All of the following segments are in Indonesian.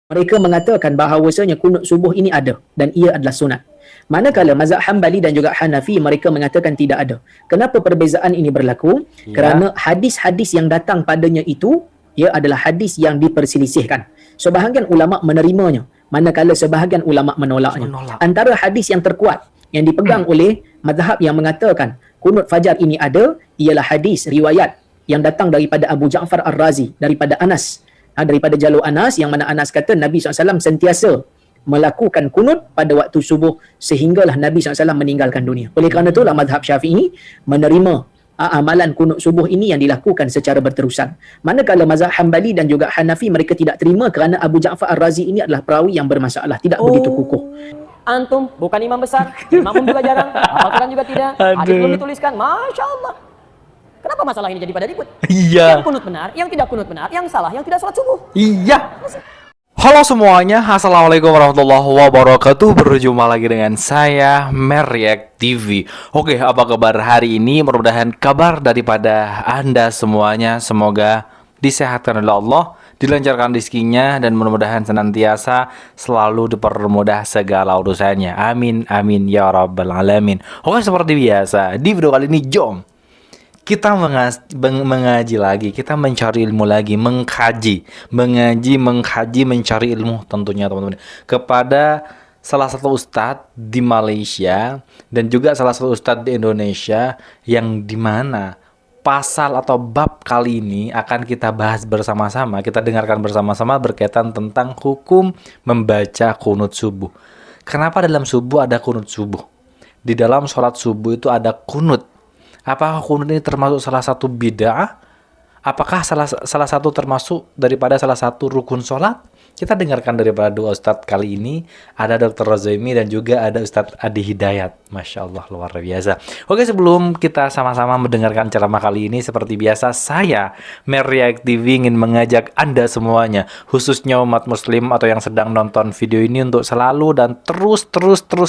Mereka mengatakan bahawasanya kunut subuh ini ada dan ia adalah sunat. Manakala mazhab Hambali dan juga Hanafi mereka mengatakan tidak ada. Kenapa perbezaan ini berlaku? Ya. Kerana hadis-hadis yang datang padanya itu ia adalah hadis yang diperselisihkan. Sebahagian ulama menerimanya, manakala sebahagian ulama menolaknya. Antara hadis yang terkuat yang dipegang oleh mazhab yang mengatakan kunut fajar ini ada ialah hadis riwayat yang datang daripada Abu Ja'far Ar-Razi daripada Anas, daripada jalur Anas, yang mana Anas kata Nabi SAW sentiasa melakukan kunut pada waktu subuh sehinggalah Nabi SAW meninggalkan dunia. Oleh kerana itulah mazhab Syafi'i menerima amalan kunut subuh ini yang dilakukan secara berterusan. Manakala mazhab Hambali dan juga Hanafi mereka tidak terima kerana Abu Ja'far Ar-Razi ini adalah perawi yang bermasalah, tidak begitu kukuh. Antum bukan imam besar, imam juga jarang, hafal Quran juga tidak, hadis belum dituliskan, Masya Allah. Kenapa masalah ini jadi pada ribut? Iya. Yang kunut benar, yang tidak kunut benar, yang salah, yang tidak sholat subuh. Iya. Halo semuanya, assalamualaikum warahmatullahi wabarakatuh. Berjumpa lagi dengan saya Meriak TV. Oke, apa kabar hari ini? Mudah-mudahan kabar daripada Anda semuanya semoga disehatkan oleh Allah, dilancarkan rezekinya, dan mudah-mudahan senantiasa selalu dipermudah segala urusannya. Amin, amin ya rabbal alamin. Oke, seperti biasa di video kali ini jom kita mengaji lagi, kita mencari ilmu lagi, mengkaji, mencari ilmu tentunya teman-teman, kepada salah satu ustadz di Malaysia dan juga salah satu ustadz di Indonesia, yang dimana pasal atau bab kali ini akan kita bahas bersama-sama, kita dengarkan bersama-sama berkaitan tentang hukum membaca kunut subuh. Kenapa dalam subuh ada kunut subuh? Di dalam sholat subuh itu ada kunut. Apakah kunut ini termasuk salah satu bid'ah? Apakah salah satu termasuk daripada salah satu rukun sholat? Kita dengarkan daripada dua ustadz kali ini. Ada Dr. Rozaimi dan juga ada Ustadz Adi Hidayat. Masya Allah, luar biasa. Oke, sebelum kita sama-sama mendengarkan ceramah kali ini, seperti biasa saya Meriak TV ingin mengajak Anda semuanya, khususnya umat muslim atau yang sedang nonton video ini, untuk selalu dan terus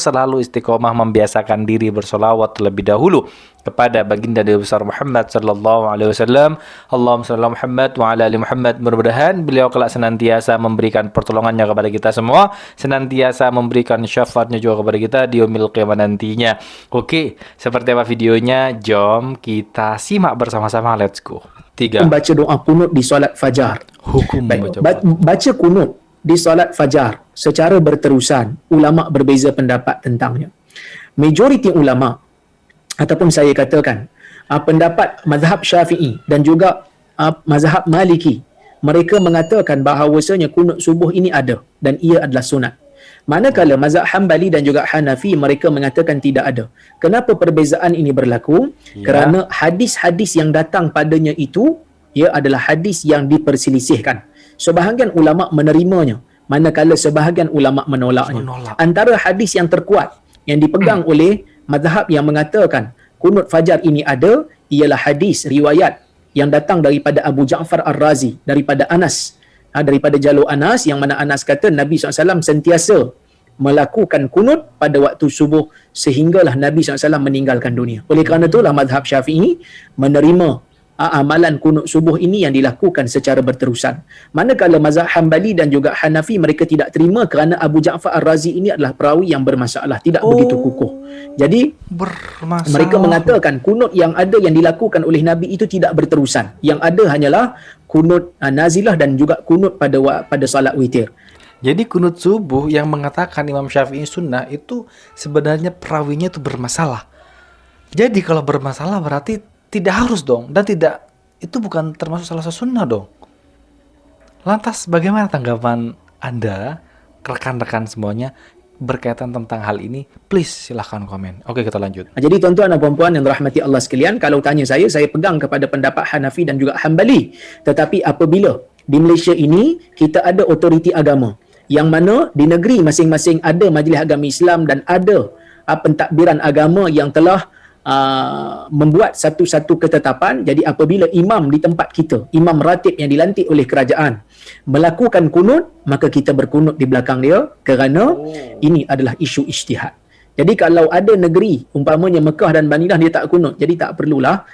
selalu istiqomah membiasakan diri bersolawat terlebih dahulu kepada baginda Nabi besar Muhammad sallallahu alaihi wasallam. Allahumma shalli ala Muhammad wa ala ali Muhammad. Mudah-mudahan beliau kelak senantiasa memberikan pertolongannya kepada kita semua, senantiasa memberikan syafaatnya juga kepada kita di yaumil qiyamah nantinya. Oke, seperti apa videonya? Jom kita simak bersama-sama. Let's go. 3. Membaca doa kunut di solat fajar. Hukum Baca kunut di solat fajar secara berterusan, ulama berbeza pendapat tentangnya. Majoriti ulama, ataupun saya katakan pendapat mazhab Syafi'i dan juga mazhab Maliki, mereka mengatakan bahawasanya kunut subuh ini ada dan ia adalah sunat. Manakala mazhab Hambali dan juga Hanafi mereka mengatakan tidak ada. Kenapa perbezaan ini berlaku? Kerana hadis-hadis yang datang padanya itu ia adalah hadis yang diperselisihkan. Sebahagian ulama menerimanya, manakala sebahagian ulama menolaknya. Antara hadis yang terkuat yang dipegang oleh mazhab yang mengatakan kunut fajar ini ada ialah hadis riwayat yang datang daripada Abu Ja'far Ar-Razi daripada Anas, daripada jalur Anas, yang mana Anas kata Nabi SAW sentiasa melakukan kunut pada waktu subuh sehinggalah Nabi SAW meninggalkan dunia. Oleh kerana itulah mazhab Syafi'i menerima amalan kunut subuh ini yang dilakukan secara berterusan. Manakala mazhab Hambali dan juga Hanafi mereka tidak terima kerana Abu Ja'far Ar-Razi ini adalah perawi yang bermasalah, tidak begitu kukuh. Jadi mereka mengatakan kunut yang ada yang dilakukan oleh Nabi itu tidak berterusan. Yang ada hanyalah kunut nazilah dan juga kunut pada salat witir. Jadi kunut subuh yang mengatakan Imam Syafi'i sunnah itu sebenarnya perawinya itu bermasalah. Jadi kalau bermasalah berarti tidak harus dong, dan tidak, itu bukan termasuk salah satu sunnah dong. Lantas bagaimana tanggapan Anda, rekan-rekan semuanya, berkaitan tentang hal ini? Please silahkan komen. Oke, kita lanjut. Jadi tuan-tuan dan puan-puan yang dirahmati Allah sekalian, kalau tanya saya pegang kepada pendapat Hanafi dan juga Hambali. Tetapi apabila di Malaysia ini kita ada otoriti agama, yang mana di negeri masing-masing ada majlis agama Islam dan ada pentadbiran agama yang telah membuat satu-satu ketetapan. Jadi apabila imam di tempat kita, imam ratib yang dilantik oleh kerajaan, melakukan kunut, maka kita berkunut di belakang dia, kerana ini adalah isu ijtihad. Jadi kalau ada negeri umpamanya Mekah dan Madinah dia tak kunut, jadi tak perlulah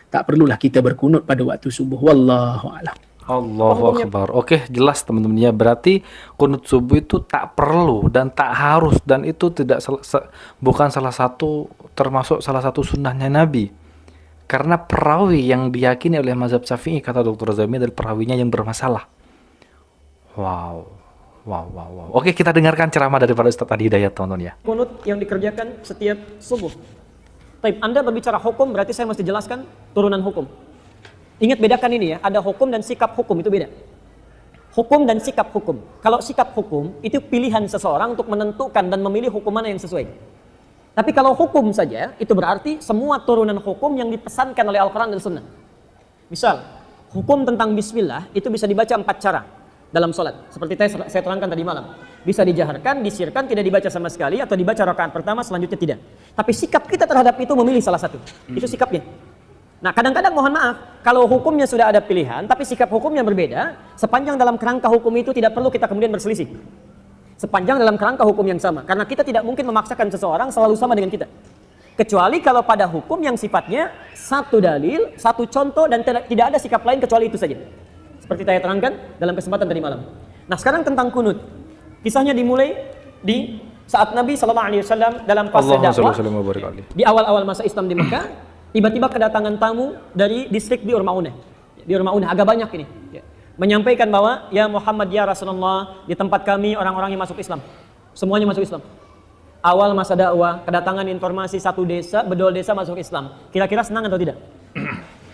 kita berkunut pada waktu subuh. Wallahu a'lam. Allahu Akbar. Oke, jelas teman-teman ya. Berarti kunut subuh itu tak perlu dan tak harus, dan itu tidak bukan termasuk salah satu sunnahnya Nabi. Karena perawi yang diyakini oleh mazhab Syafi'i, kata Dr. Zami, adalah perawinya yang bermasalah. Wow. Oke, kita dengarkan ceramah daripada Ustaz Adi Hidayat, teman-teman ya. Kunut yang dikerjakan setiap subuh. Taib, Anda berbicara hukum, berarti saya mesti jelaskan turunan hukum. Ingat, bedakan ini ya, ada hukum dan sikap hukum, itu beda. Hukum dan sikap hukum. Kalau sikap hukum, itu pilihan seseorang untuk menentukan dan memilih hukum mana yang sesuai. Tapi kalau hukum saja, itu berarti semua turunan hukum yang dipesankan oleh Al-Quran dan Sunnah. Misal, hukum tentang bismillah, itu bisa dibaca 4 cara dalam sholat. Seperti saya terangkan tadi malam. Bisa dijaharkan, disirkan, tidak dibaca sama sekali, atau dibaca rakaat pertama, selanjutnya tidak. Tapi sikap kita terhadap itu memilih salah satu. Itu sikapnya. Nah, kadang-kadang mohon maaf, kalau hukumnya sudah ada pilihan, tapi sikap hukumnya berbeda, sepanjang dalam kerangka hukum itu tidak perlu kita kemudian berselisih. Sepanjang dalam kerangka hukum yang sama. Karena kita tidak mungkin memaksakan seseorang selalu sama dengan kita. Kecuali kalau pada hukum yang sifatnya satu dalil, satu contoh, dan tidak ada sikap lain kecuali itu saja. Seperti saya terangkan dalam kesempatan tadi malam. Nah, sekarang tentang kunut. Kisahnya dimulai di saat Nabi SAW dalam fase dakwah. Di awal-awal masa Islam di Mekah. Tiba-tiba kedatangan tamu dari distrik Bi'r Ma'unah. Bi'r Ma'unah agak banyak ini. Menyampaikan bahwa, ya Muhammad, ya Rasulullah, di tempat kami orang-orang yang masuk Islam. Semuanya masuk Islam. Awal masa dakwah, kedatangan informasi satu desa, bedol desa masuk Islam. Kira-kira senang atau tidak?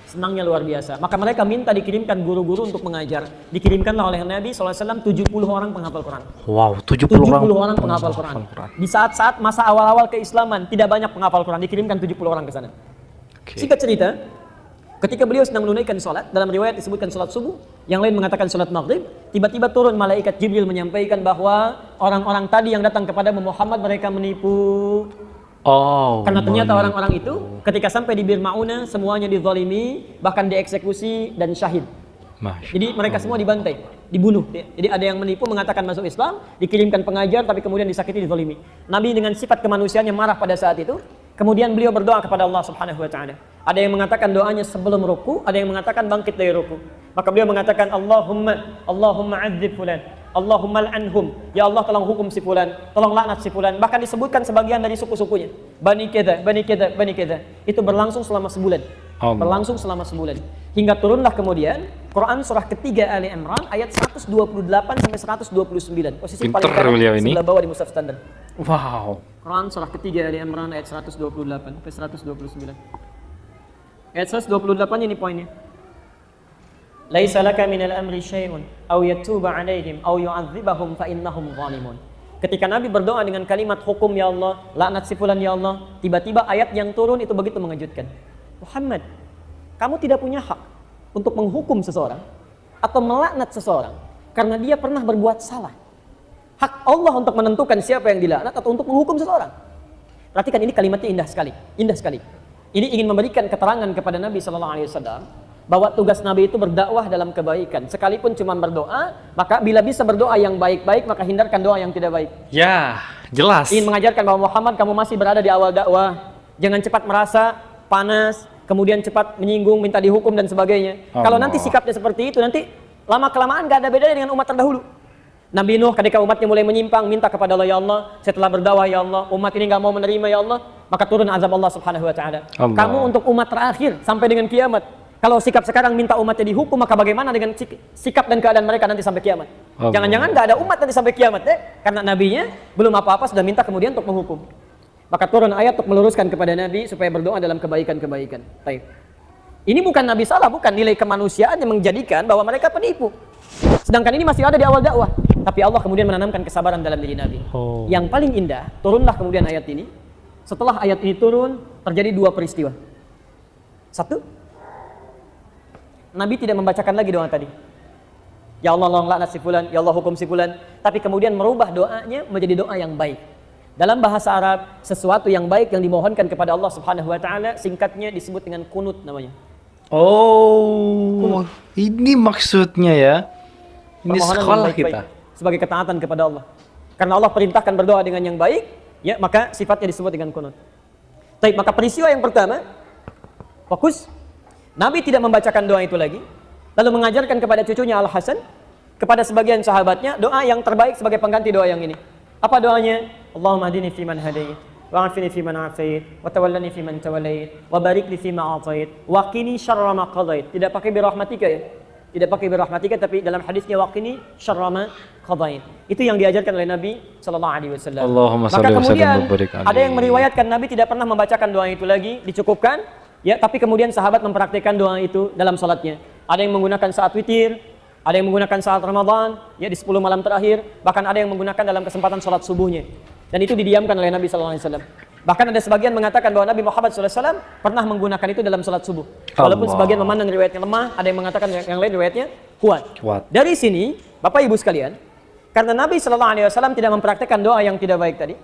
Senangnya luar biasa. Maka mereka minta dikirimkan guru-guru untuk mengajar. Dikirimkanlah oleh Nabi SAW 70 orang penghafal Quran. Wow, 70 orang penghafal Quran. Di saat-saat masa awal-awal keislaman, tidak banyak penghafal Quran. Dikirimkan 70 orang ke sana. Singkat cerita, ketika beliau sedang menunaikan sholat, dalam riwayat disebutkan sholat subuh, yang lain mengatakan sholat maghrib, tiba-tiba turun malaikat Jibril menyampaikan bahwa orang-orang tadi yang datang kepada Muhammad mereka menipu. Karena ternyata orang-orang itu ketika sampai di Bir Ma'unah semuanya dizalimi, bahkan dieksekusi dan syahid. Jadi mereka semua dibantai, dibunuh. Jadi ada yang menipu mengatakan masuk Islam, dikirimkan pengajar tapi kemudian disakiti, dizalimi. Nabi dengan sifat kemanusiaannya marah pada saat itu. Kemudian beliau berdoa kepada Allah Subhanahu wa taala. Ada yang mengatakan doanya sebelum ruku, ada yang mengatakan bangkit dari ruku. Maka beliau mengatakan Allahumma adzib fulan, Allahumma al'anhum. Ya Allah, tolong hukum si fulan, tolong laknat si fulan. Bahkan disebutkan sebagian dari suku-sukunya. Bani kedza, bani kedza, bani kedza. Itu berlangsung selama sebulan. Berlangsung selama sebulan. Hingga turunlah kemudian Quran surah ketiga Ali Imran ayat 128 sampai 129. Posisi paling kanan sebelah bawah di mushaf standar. Wow. Quran surah ketiga Ali Imran ayat 128 sampai 129. Ayat 128 ini poinnya. Laisa laka minal amri syai'un aw yatuba 'alaihim aw yu'adzibahum fa innahum zalimun. Ketika Nabi berdoa dengan kalimat hukum ya Allah, laknat si fulan ya Allah, tiba-tiba ayat yang turun itu begitu mengejutkan. Muhammad, kamu tidak punya hak untuk menghukum seseorang atau melaknat seseorang karena dia pernah berbuat salah. Hak Allah untuk menentukan siapa yang dilaknat atau untuk menghukum seseorang. Perhatikan, ini kalimatnya indah sekali, indah sekali. Ini ingin memberikan keterangan kepada Nabi SAW bahwa tugas Nabi itu berdakwah dalam kebaikan. Sekalipun cuma berdoa, maka bila bisa berdoa yang baik-baik, maka hindarkan doa yang tidak baik. Ya, jelas. Ingin mengajarkan bahwa Muhammad, kamu masih berada di awal dakwah. Jangan cepat merasa panas, kemudian cepat menyinggung, minta dihukum dan sebagainya. Kalau nanti sikapnya seperti itu, nanti lama-kelamaan gak ada bedanya dengan umat terdahulu. Nabi Nuh ketika umatnya mulai menyimpang, minta kepada Allah, ya Allah, setelah berdakwah ya Allah, umat ini gak mau menerima ya Allah, maka turun azab Allah Subhanahu wa taala. Kamu untuk umat terakhir sampai dengan kiamat. Kalau sikap sekarang minta umatnya dihukum, maka bagaimana dengan sikap dan keadaan mereka nanti sampai kiamat? Jangan-jangan gak ada umat nanti sampai kiamat karena nabinya belum apa-apa sudah minta kemudian untuk menghukum. Maka turun ayat untuk meluruskan kepada Nabi supaya berdoa dalam kebaikan-kebaikan. Baik. Ini bukan Nabi salah, bukan nilai kemanusiaan yang menjadikan bahwa mereka penipu. Sedangkan ini masih ada di awal dakwah. Tapi Allah kemudian menanamkan kesabaran dalam diri Nabi. Yang paling indah, turunlah kemudian ayat ini. Setelah ayat ini turun, terjadi dua peristiwa. Satu, Nabi tidak membacakan lagi doa tadi. Ya Allah, tolong laknat si fulan, ya Allah hukum si fulan. Tapi kemudian merubah doanya menjadi doa yang baik. Dalam bahasa Arab, sesuatu yang baik yang dimohonkan kepada Allah Subhanahu wa taala, singkatnya disebut dengan kunut namanya. Kunut. Ini maksudnya ya. Ini sekolah kita. Sebagai ketaatan kepada Allah. Karena Allah perintahkan berdoa dengan yang baik, ya maka sifatnya disebut dengan kunut. Baik, maka peristiwa yang pertama, fokus. Nabi tidak membacakan doa itu lagi. lalu mengajarkan kepada cucunya Al-Hasan, kepada sebagian sahabatnya, doa yang terbaik sebagai pengganti doa yang ini. Apa doanya? Allahumma hadini fiman hadait, wa afini fiman afait, wa tawallani fiman tawallait, wa barik li fima atait, wa qini syarra ma qadait. Tidak pakai birahmatika ya. Tidak pakai birahmatika, tapi dalam hadisnya wa qini syarra ma qadait. Itu yang diajarkan oleh Nabi sallallahu alaihi wasallam. Allahumma Maka shalli wa kemudian sallim wa barik alaihi. ada yang meriwayatkan Nabi tidak pernah membacakan doa itu lagi, dicukupkan ya, tapi kemudian sahabat mempraktikkan doa itu dalam salatnya. Ada yang menggunakan saat witir, ada yang menggunakan saat Ramadan, ya di 10 malam terakhir, bahkan ada yang menggunakan dalam kesempatan salat subuhnya. Dan itu didiamkan oleh Nabi sallallahu alaihi wasallam. Bahkan ada sebagian mengatakan bahwa Nabi Muhammad sallallahu alaihi wasallam pernah menggunakan itu dalam salat subuh. Walaupun Allah. sebagian memandang riwayatnya lemah, ada yang mengatakan yang lain riwayatnya kuat. Dari sini, Bapak Ibu sekalian, karena Nabi sallallahu alaihi wasallam tidak mempraktikkan doa yang tidak baik tadi,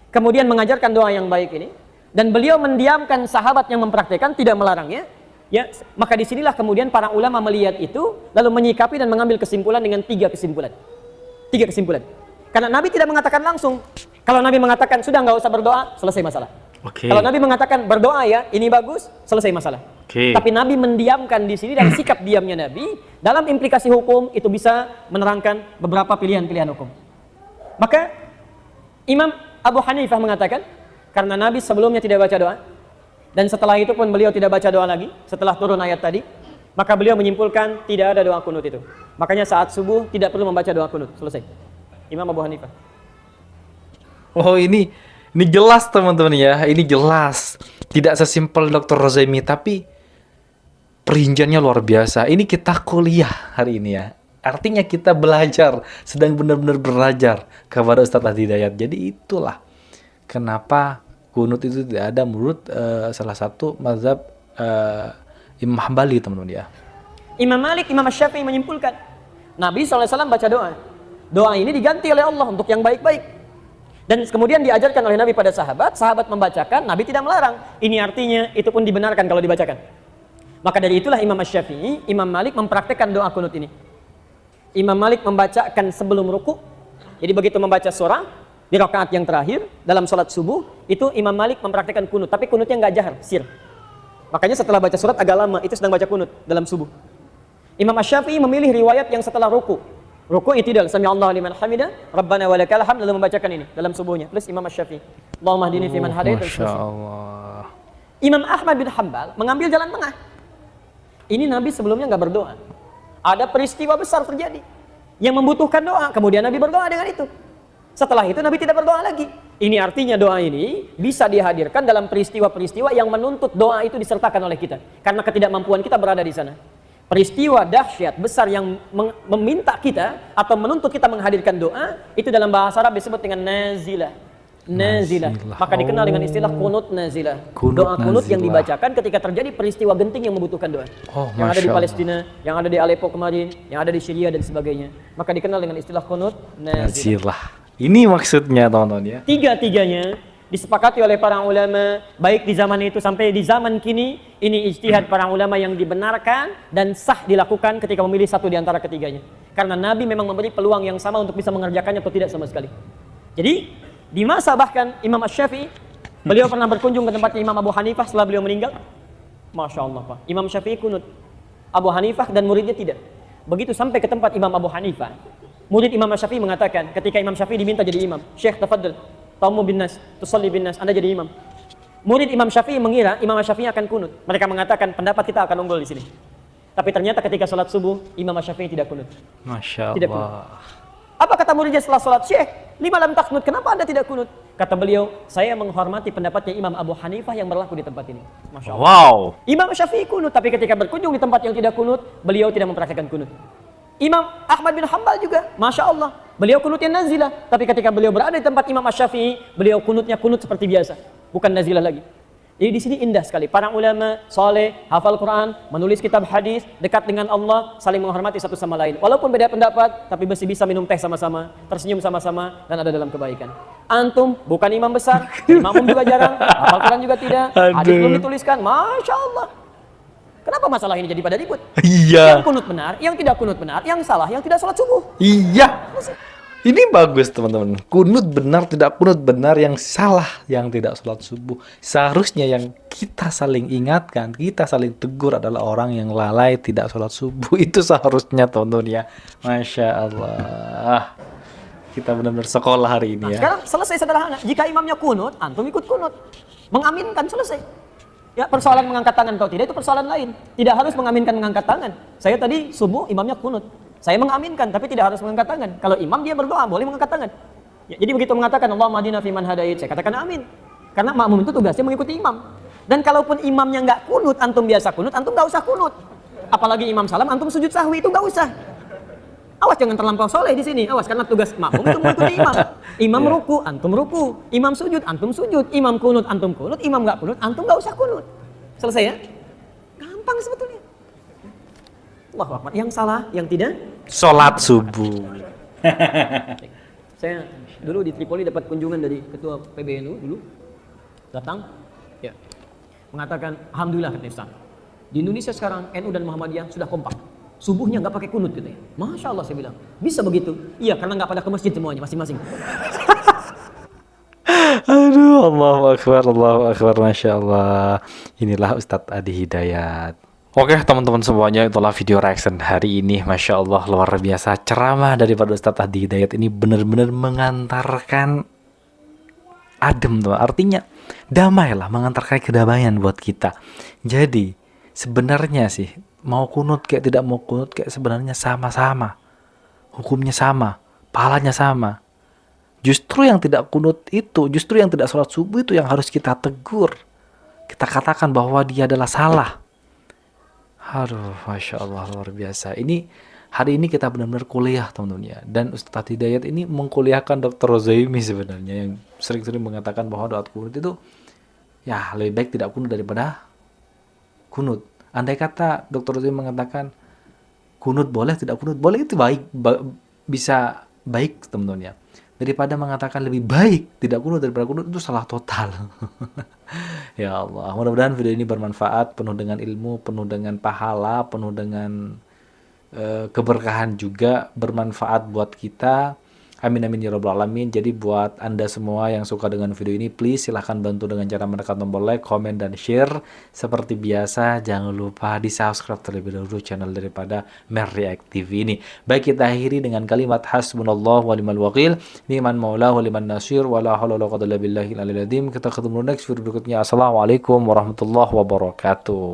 kemudian mengajarkan doa yang baik ini, dan beliau mendiamkan sahabat yang mempraktikkan, tidak melarangnya, ya, maka disinilah kemudian para ulama melihat itu, lalu menyikapi dan mengambil kesimpulan dengan 3 kesimpulan. 3 kesimpulan. Karena Nabi tidak mengatakan langsung. Kalau Nabi mengatakan sudah nggak usah berdoa, selesai masalah. Kalau Nabi mengatakan berdoa ya, ini bagus, selesai masalah. Tapi Nabi mendiamkan di sini, dan sikap diamnya Nabi dalam implikasi hukum itu bisa menerangkan beberapa pilihan-pilihan hukum. Maka Imam Abu Hanifah mengatakan, karena Nabi sebelumnya tidak baca doa, dan setelah itu pun beliau tidak baca doa lagi, setelah turun ayat tadi, maka beliau menyimpulkan tidak ada doa kunut itu. Makanya saat subuh tidak perlu membaca doa kunut, selesai. Imam Abu Hanifah. Oh ini jelas teman-teman ya, ini jelas. Tidak sesimpel Dr. Rozaimi, tapi perinciannya luar biasa. Ini kita kuliah hari ini ya. Artinya kita belajar, sedang benar-benar belajar kepada Ustadz Adi Hidayat. Jadi itulah kenapa kunut itu tidak ada menurut salah satu mazhab Imam Hambali teman-teman ya. Imam Malik, Imam Syafi'i menyimpulkan Nabi SAW baca doa. Doa ini diganti oleh Allah untuk yang baik-baik. Dan kemudian diajarkan oleh Nabi pada sahabat, sahabat membacakan, Nabi tidak melarang. Ini artinya itu pun dibenarkan kalau dibacakan. Maka dari itulah Imam Syafi'i, Imam Malik mempraktekkan doa kunut ini. Imam Malik membacakan sebelum ruku. Jadi begitu membaca surah di rakaat yang terakhir dalam sholat subuh, itu Imam Malik mempraktekkan kunut, tapi kunutnya nggak jahar, sir. Makanya setelah baca surat agak lama, itu sedang baca kunut dalam subuh. Imam Syafi'i memilih riwayat yang setelah ruku. Ruku i'tidal, sami Allahu liman hamidah, Rabbana walakal hamd, lalu membacakan ini dalam subuhnya. Plus Imam Syafi'i, Allahumma hdini fiman hadait. Masya Allah. Imam Ahmad bin Hanbal mengambil jalan tengah. Ini Nabi sebelumnya nggak berdoa. Ada peristiwa besar terjadi yang membutuhkan doa, kemudian Nabi berdoa dengan itu. Setelah itu Nabi tidak berdoa lagi. Ini artinya doa ini bisa dihadirkan dalam peristiwa-peristiwa yang menuntut doa itu disertakan oleh kita. Karena ketidakmampuan kita berada di sana. Peristiwa dahsyat besar yang meminta kita atau menuntut kita menghadirkan doa, itu dalam bahasa Arab disebut dengan nazilah. Nazilah. Maka dikenal dengan istilah kunut nazilah. Doa kunut yang dibacakan ketika terjadi peristiwa genting yang membutuhkan doa. Yang ada di Palestina, yang ada di Aleppo kemarin, yang ada di Syria dan sebagainya. Maka dikenal dengan istilah kunut nazilah. Ini maksudnya teman-teman ya. Tiga-tiganya disepakati oleh para ulama, baik di zaman itu sampai di zaman kini, ini ijtihad para ulama yang dibenarkan dan sah dilakukan ketika memilih satu di antara ketiganya. Karena Nabi memang memberi peluang yang sama untuk bisa mengerjakannya atau tidak sama sekali. Jadi, di masa bahkan Imam Syafi'i, beliau pernah berkunjung ke tempatnya Imam Abu Hanifah setelah beliau meninggal. Masya Allah Pak, Imam Syafi'i kunut, Abu Hanifah dan muridnya tidak. Begitu sampai ke tempat Imam Abu Hanifah, murid Imam Syafi'i mengatakan, ketika Imam Syafi'i diminta jadi imam, Syekh tafadhal, Tamu bin nas, tusalli bin nas, Anda jadi imam. Murid Imam Syafi'i mengira Imam Syafi'i akan kunut. Mereka mengatakan pendapat kita akan unggul di sini. Tapi ternyata ketika sholat subuh Imam Syafi'i tidak kunut. Masya Allah. Tidak kunut. Apa kata muridnya setelah sholat? Syekh, 5 lam taknut, kenapa Anda tidak kunut? Kata beliau, saya menghormati pendapatnya Imam Abu Hanifah yang berlaku di tempat ini. Masya Allah. Wow. Imam Syafi'i kunut, tapi ketika berkunjung di tempat yang tidak kunut, beliau tidak mempraktikkan kunut. Imam Ahmad bin Hanbal juga, Masya Allah, beliau kunutnya nazilah. Tapi ketika beliau berada di tempat Imam Syafi'i, beliau kunutnya kunut seperti biasa, bukan nazilah lagi. Jadi di sini indah sekali. Para ulama saleh, hafal Quran, menulis kitab hadis, dekat dengan Allah, saling menghormati satu sama lain. Walaupun beda pendapat, tapi masih bisa minum teh sama-sama, tersenyum sama-sama, dan ada dalam kebaikan. Antum bukan imam besar, imam juga jarang, hafal Quran juga tidak, hadis belum dituliskan, Masya Allah. Kenapa masalah ini jadi pada ribut? Iya. Yang kunut benar, yang tidak kunut benar, yang salah, yang tidak sholat subuh. Iya. Ini bagus teman-teman. Kunut benar, tidak kunut benar, yang salah yang tidak sholat subuh. Seharusnya yang kita saling ingatkan, kita saling tegur adalah orang yang lalai tidak sholat subuh. Itu seharusnya teman-teman ya. Masya Allah. Kita benar-benar sekolah hari ini ya. Sekarang selesai sederhana. Jika imamnya kunut, antum ikut kunut. Mengaminkan, selesai. Ya, persoalan mengangkat tangan atau tidak itu persoalan lain. Tidak harus mengaminkan mengangkat tangan. Saya tadi subuh imamnya kunut. Saya mengaminkan tapi tidak harus mengangkat tangan. Kalau imam dia berdoa boleh mengangkat tangan. Ya, jadi begitu mengatakan Allahumma hadina fiman hadait, saya katakan amin. Karena makmum itu tugasnya mengikuti imam. Dan kalaupun imamnya nggak kunut, antum biasa kunut, antum nggak usah kunut. Apalagi imam salam, antum sujud sahwi itu nggak usah. Awas jangan terlampau soleh di sini. Awas karena tugas makmum itu mengikuti imam. Imam ruku, antum ruku. Imam sujud, antum sujud. Imam kunut, antum kunut. Imam nggak kunut, antum nggak usah kunut. Selesai ya? Gampang sebetulnya. Allahu Akbar. Yang salah, yang tidak. Sholat subuh. Saya dulu di Tripoli dapat kunjungan dari ketua PBNU dulu. Datang, ya, mengatakan, Alhamdulillah kata Ustaz. Di Indonesia sekarang NU dan Muhammadiyah sudah kompak. Subuhnya nggak pakai kunut gitu ya. Masya Allah saya bilang. Bisa begitu? Iya, karena nggak pada ke masjid semuanya masing-masing. Aduh, Allahu Akbar, Masya Allah. Inilah Ustadz Adi Hidayat. Oke teman-teman semuanya, itulah video reaction hari ini. Masya Allah, luar biasa. Ceramah daripada Ustadz Adi Hidayat ini benar-benar mengantarkan adem tuh. Artinya damailah, mengantarkan kedamaian buat kita. Jadi sebenarnya sih mau kunut kayak tidak mau kunut kayak sebenarnya sama-sama. Hukumnya sama, pahalanya sama. Justru yang tidak kunut itu, justru yang tidak sholat subuh itu yang harus kita tegur. Kita katakan bahwa dia adalah salah. Aduh, Masya Allah, luar biasa. Ini hari ini kita benar-benar kuliah teman-teman ya. Dan Ustadz Hidayat ini mengkuliahkan Dr. Rozaimi sebenarnya, yang sering-sering mengatakan bahwa doa kunut itu ya lebih baik tidak kunut daripada kunut. Andai kata Dr. Rozaimi mengatakan kunut boleh, tidak kunut boleh, itu baik, bisa baik teman-teman ya. Daripada mengatakan lebih baik tidak kunut daripada kunut, itu salah total. Ya Allah, mudah-mudahan video ini bermanfaat, penuh dengan ilmu, penuh dengan pahala, penuh dengan keberkahan juga, bermanfaat buat kita. Amin amin ya rabbal alamin. Jadi buat Anda semua yang suka dengan video ini, please silahkan bantu dengan cara menekan tombol like, komen, dan share. Seperti biasa, jangan lupa di subscribe terlebih dahulu channel daripada Mer React TV ini. Baik, kita akhiri dengan kalimat hasbunallah wa ni'mal wakil, ni'man maula wa liman nasir, wa la haula wa la quwwata illa billahil aliyyil azim. Kita ketemu next video berikutnya. Assalamualaikum warahmatullahi wabarakatuh.